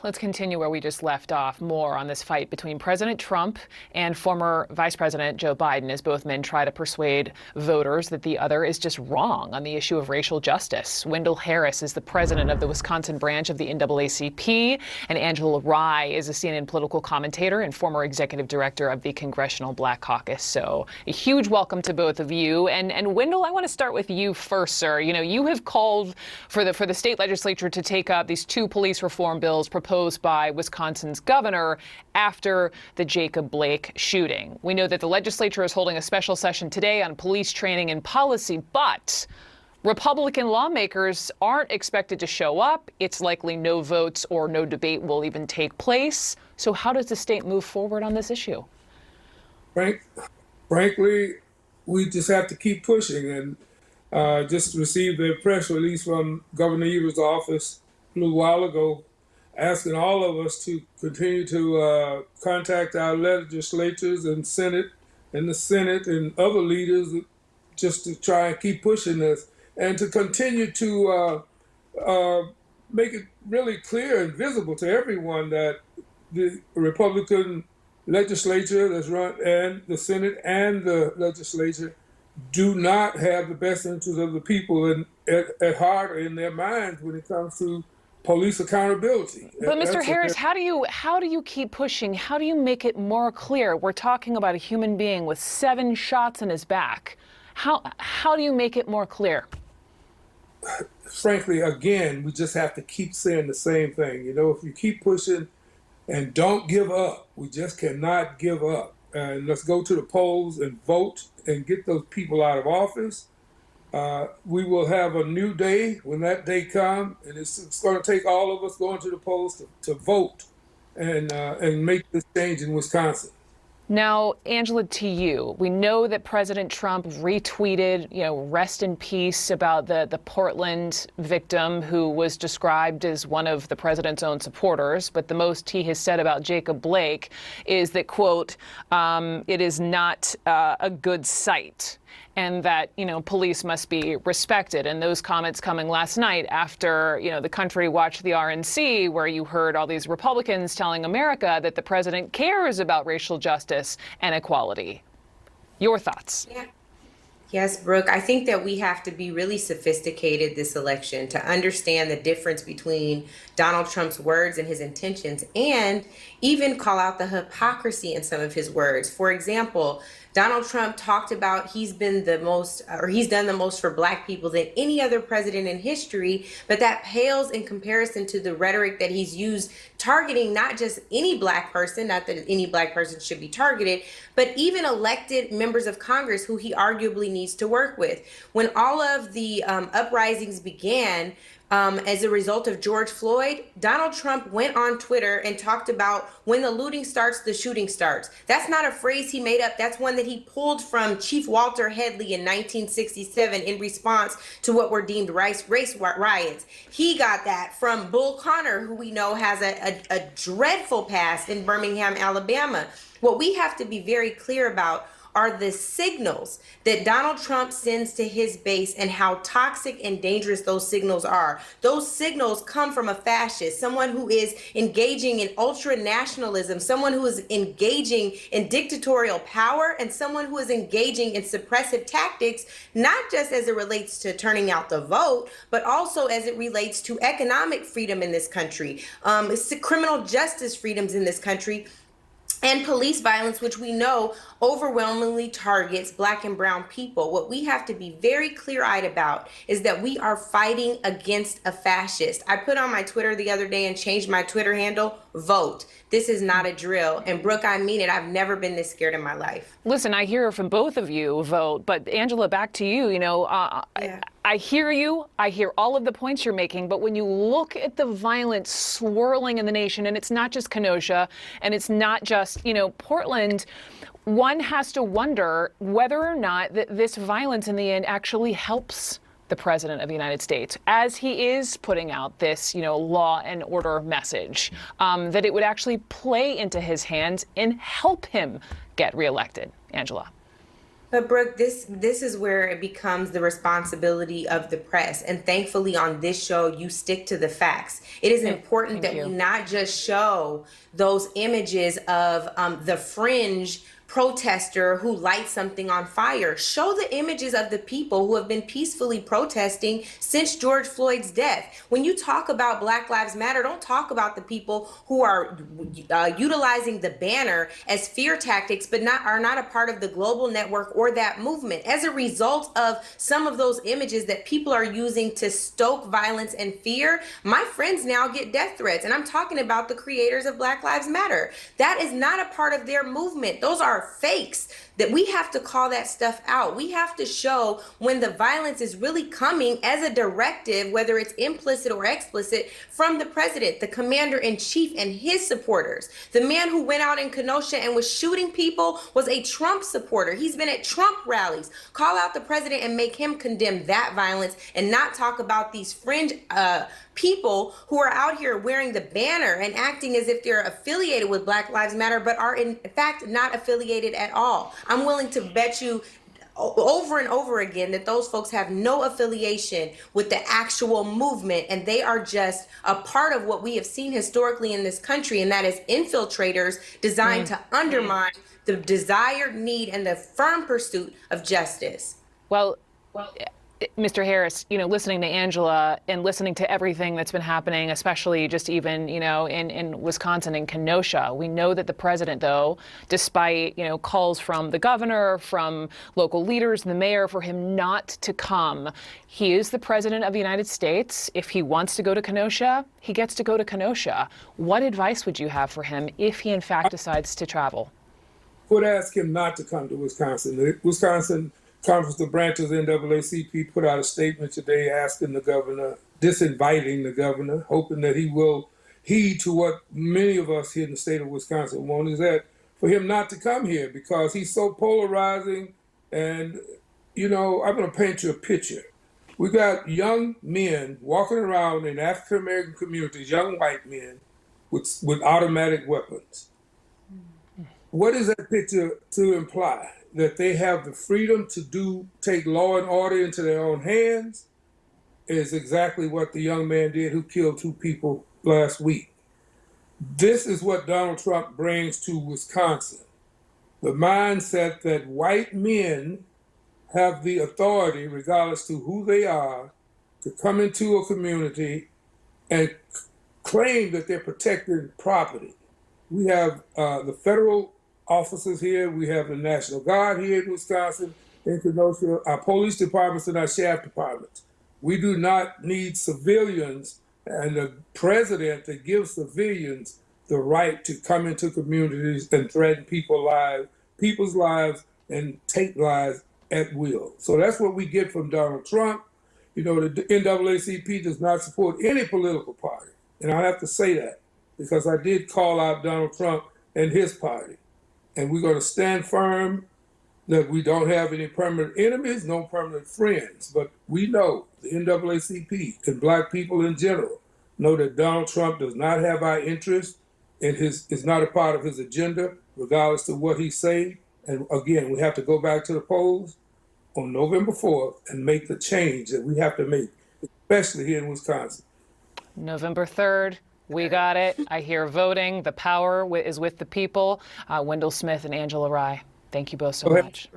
let's continue where we just left off, more on this fight between President Trump and former Vice President Joe Biden, as both men try to persuade voters that the other is just wrong on the issue of racial justice. Wendell Harris is the president of the Wisconsin branch of the NAACP, and Angela Rye is a CNN political commentator and former executive director of the Congressional Black Caucus. So a huge welcome to both of you. And Wendell, I want to start with you first, sir. You know, you have called for the state legislature to take up these two police reform bills proposed by Wisconsin's governor after the Jacob Blake shooting. We know that the legislature is holding a special session today on police training and policy, but Republican lawmakers aren't expected to show up. It's likely no votes or no debate will even take place. So how does the state move forward on this issue? Frankly, we just have to keep pushing. And just received a press release from Governor Evers' office a little while ago, asking all of us to continue to contact our legislatures and the Senate and other leaders just to try and keep pushing this and to continue to make it really clear and visible to everyone that the Republican legislature that's run and the Senate and the legislature do not have the best interests of the people at heart or in their minds when it comes to police accountability. But Mr. Harris, how do you keep pushing? How do you make it more clear? We're talking about a human being with 7 shots in his back. How do you make it more clear? Frankly, again, we just have to keep saying the same thing. You know, if you keep pushing and don't give up, we just cannot give up. And let's go to the polls and vote and get those people out of office. We will have a new day when that day comes, and it's going to take all of us going to the polls to vote and make this change in Wisconsin. Now, Angela, to you, we know that President Trump retweeted, rest in peace about the Portland victim who was described as one of the president's own supporters. But the most he has said about Jacob Blake is that, quote, it is not a good sight, and that, police must be respected. And those comments coming last night after, the country watched the RNC, where you heard all these Republicans telling America that the president cares about racial justice and equality. Your thoughts? Yeah. Yes, Brooke, I think that we have to be really sophisticated this election to understand the difference between Donald Trump's words and his intentions, and even call out the hypocrisy in some of his words. For example, Donald Trump talked about he's done the most for Black people than any other president in history, but that pales in comparison to the rhetoric that he's used targeting not just any Black person, not that any Black person should be targeted, but even elected members of Congress who he arguably needs to work with. When all of the uprisings began, as a result of George Floyd, Donald Trump went on Twitter and talked about when the looting starts, the shooting starts. That's not a phrase he made up. That's one that he pulled from Chief Walter Headley in 1967 in response to what were deemed race riots. He got that from Bull Connor, who we know has a dreadful past in Birmingham, Alabama. What we have to be very clear about are the signals that Donald Trump sends to his base and how toxic and dangerous those signals are. Those signals come from a fascist, someone who is engaging in ultra-nationalism, someone who is engaging in dictatorial power, and someone who is engaging in suppressive tactics, not just as it relates to turning out the vote, but also as it relates to economic freedom in this country, criminal justice freedoms in this country, and police violence, which we know overwhelmingly targets Black and brown people. What we have to be very clear-eyed about is that we are fighting against a fascist. I put on my Twitter the other day and changed my Twitter handle, vote. This is not a drill. And Brooke, I mean it. I've never been this scared in my life. Listen, I hear from both of you, vote. But Angela, back to you. I hear you. I hear all of the points you're making. But when you look at the violence swirling in the nation, and it's not just Kenosha, and it's not just, Portland, one has to wonder whether or not this violence in the end actually helps the President of the United States, as he is putting out this, law and order message, that it would actually play into his hands and help him get reelected. Angela. But Brooke, this is where it becomes the responsibility of the press. And thankfully on this show, you stick to the facts. It is important that we not just show those images of the fringe protester who lights something on fire. Show the images of the people who have been peacefully protesting since George Floyd's death. When you talk about Black Lives Matter, don't talk about the people who are utilizing the banner as fear tactics, but are not a part of the global network or that movement. As a result of some of those images that people are using to stoke violence and fear, my friends now get death threats. And I'm talking about the creators of Black Lives Matter. That is not a part of their movement. Those are fakes. That we have to call that stuff out. We have to show when the violence is really coming as a directive, whether it's implicit or explicit, from the president, the commander in chief, and his supporters. The man who went out in Kenosha and was shooting people was a Trump supporter. He's been at Trump rallies. Call out the president and make him condemn that violence and not talk about these fringe people who are out here wearing the banner and acting as if they're affiliated with Black Lives Matter, but are in fact not affiliated at all. I'm willing to bet you over and over again that those folks have no affiliation with the actual movement, and they are just a part of what we have seen historically in this country, and that is infiltrators designed to undermine the desired need and the firm pursuit of justice. Well, Mr. Harris, listening to Angela and listening to everything that's been happening, especially just even, in Wisconsin and Kenosha, we know that the president, though, despite, calls from the governor, from local leaders, the mayor, for him not to come, he is the president of the United States. If he wants to go to Kenosha, he gets to go to Kenosha. What advice would you have for him if he, in fact, decides to travel? I would ask him not to come to Wisconsin. The Wisconsin Conference of Branches NAACP put out a statement today asking the governor, disinviting the governor, hoping that he will heed to what many of us here in the state of Wisconsin want, is that for him not to come here because he's so polarizing. And, I'm going to paint you a picture. We got young men walking around in African-American communities, young white men with automatic weapons. What is that picture to imply? That they have the freedom to take law and order into their own hands is exactly what the young man did who killed 2 people last week. This is what Donald Trump brings to Wisconsin. The mindset that white men have the authority, regardless to who they are, to come into a community and claim that they're protecting property. We have the federal officers here. We have the National Guard here in Wisconsin, in Kenosha, our police departments and our sheriff departments. We do not need civilians and a president that gives civilians the right to come into communities and threaten people's lives and take lives at will. So that's what we get from Donald Trump. The NAACP does not support any political party. And I have to say that because I did call out Donald Trump and his party. And we're going to stand firm that we don't have any permanent enemies, no permanent friends. But we know, the NAACP and Black people in general, know that Donald Trump does not have our interest and is not a part of his agenda, regardless of what he say. And again, we have to go back to the polls on November 4th and make the change that we have to make, especially here in Wisconsin. November 3rd. We got it. I hear voting. The power is with the people. Wendell Smith and Angela Rye, thank you both so much.